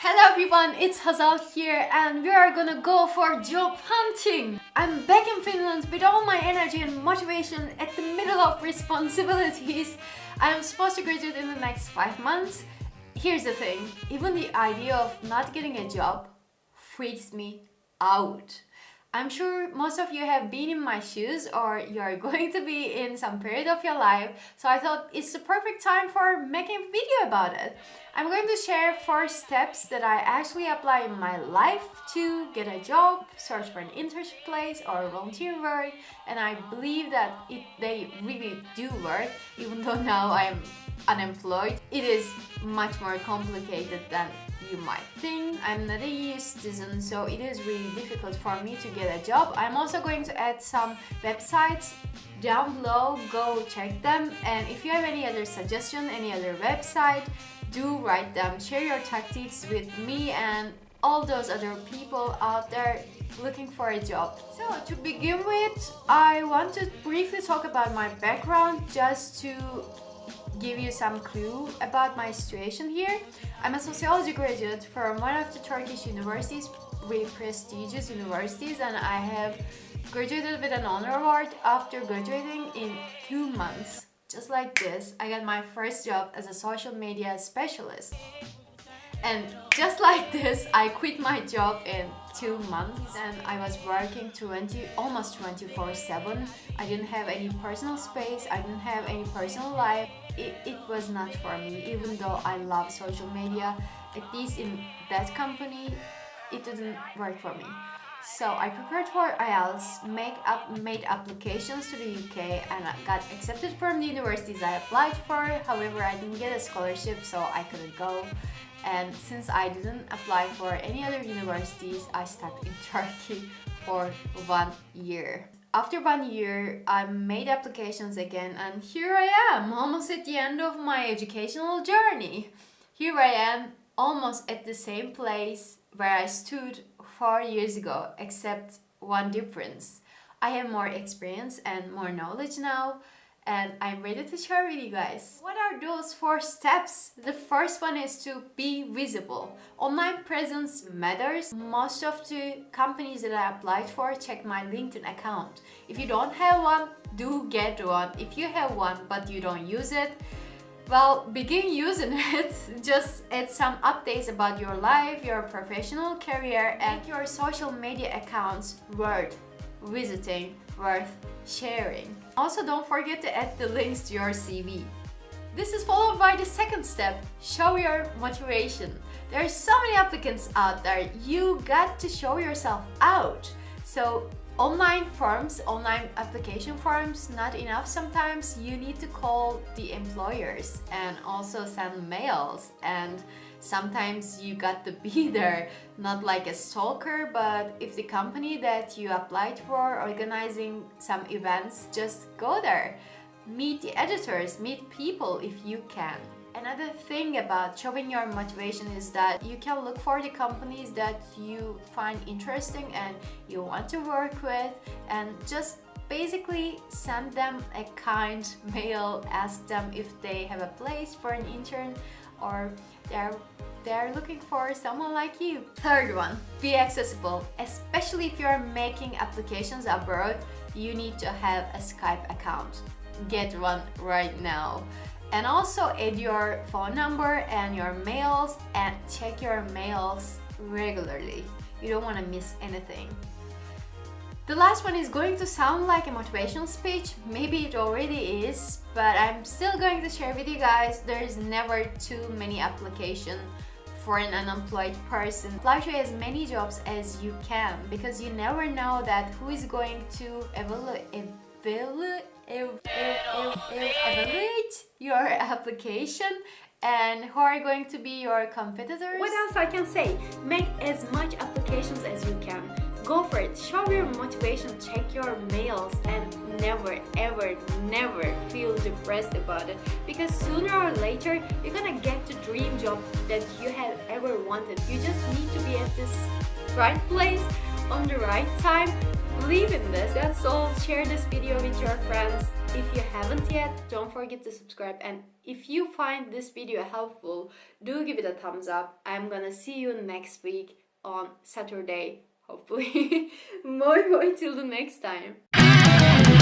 Hello everyone, it's Hazal here and we are gonna go for job hunting. I'm back in Finland with all my energy and motivation at the middle of responsibilities. I'm supposed to graduate in the next 5 months. Here's the thing, even the idea of not getting a job freaks me out. I'm sure most of you have been in my shoes or you're going to be in some period of your life, so I thought it's the perfect time for making a video about it. I'm going to share 4 steps that I actually apply in my life to get a job, search for an internship place or volunteer work, and I believe that they really do work, even though now I'm unemployed. It is much more complicated than you might think. I'm not a EU citizen, so it is really difficult for me to get a job. I'm also going to add some websites down below, go check them, and if you have any other suggestion, any other website, do write them. Share your tactics with me and all those other people out there looking for a job. So to begin with, I want to briefly talk about my background just to give you some clue about my situation here. I'm a sociology graduate from one of the Turkish universities, really prestigious universities, and I have graduated with an honor award after graduating in 2 months. Just like this, I got my first job as a social media specialist. And just like this, I quit my job in 2 months and I was working almost 24/7. I didn't have any personal space, I didn't have any personal life. It was not for me, even though I love social media. At least in that company, it didn't work for me. So I prepared for IELTS, made applications to the UK, and I got accepted from the universities I applied for. However, I didn't get a scholarship, so I couldn't go. And since I didn't apply for any other universities, I stuck in Turkey for 1 year. After 1 year, I made applications again, and here I am, almost at the end of my educational journey. Here I am, almost at the same place where I stood 4 years ago, except one difference. I have more experience and more knowledge now, and I'm ready to share with you guys. What are those 4 steps? The first one is to be visible. Online presence matters. Most of the companies that I applied for check my LinkedIn account. If you don't have one, do get one. If you have one but you don't use it, well, begin using it. Just add some updates about your life, your professional career, and your social media accounts worth visiting, worth sharing. Also, don't forget to add the links to your CV. This is followed by the second step, show your motivation. There are so many applicants out there, you got to show yourself out. So online application forms, not enough sometimes. You need to call the employers and also send mails, and sometimes you got to be there, not like a stalker, but if the company that you applied for organizing some events, just go there. Meet the editors, meet people if you can. Another thing about showing your motivation is that you can look for the companies that you find interesting and you want to work with, and just basically send them a kind mail, ask them if they have a place for an intern or they're looking for someone like you. Third one, be accessible. Especially if you're making applications abroad, you need to have a Skype account. Get one right now. And also add your phone number and your mails, and check your mails regularly. You don't want to miss anything. The last one is going to sound like a motivational speech. Maybe it already is, but I'm still going to share with you guys. There's never too many applications for an unemployed person. Apply to as many jobs as you can, because you never know that who is going to evaluate your application and who are going to be your competitors. What else I can say? Make as much applications as you can. Go for it. Show your motivation, check your mails, and never ever never feel depressed about it, because sooner or later you're gonna get the dream job that you have ever wanted. You just need to be at this right place on the right time. Believe in this. That's all. Share this video with your friends. If you haven't yet, don't forget to subscribe, and if you find this video helpful, do give it a thumbs up. I'm gonna see you next week on Saturday, hopefully. Moi moi till the next time.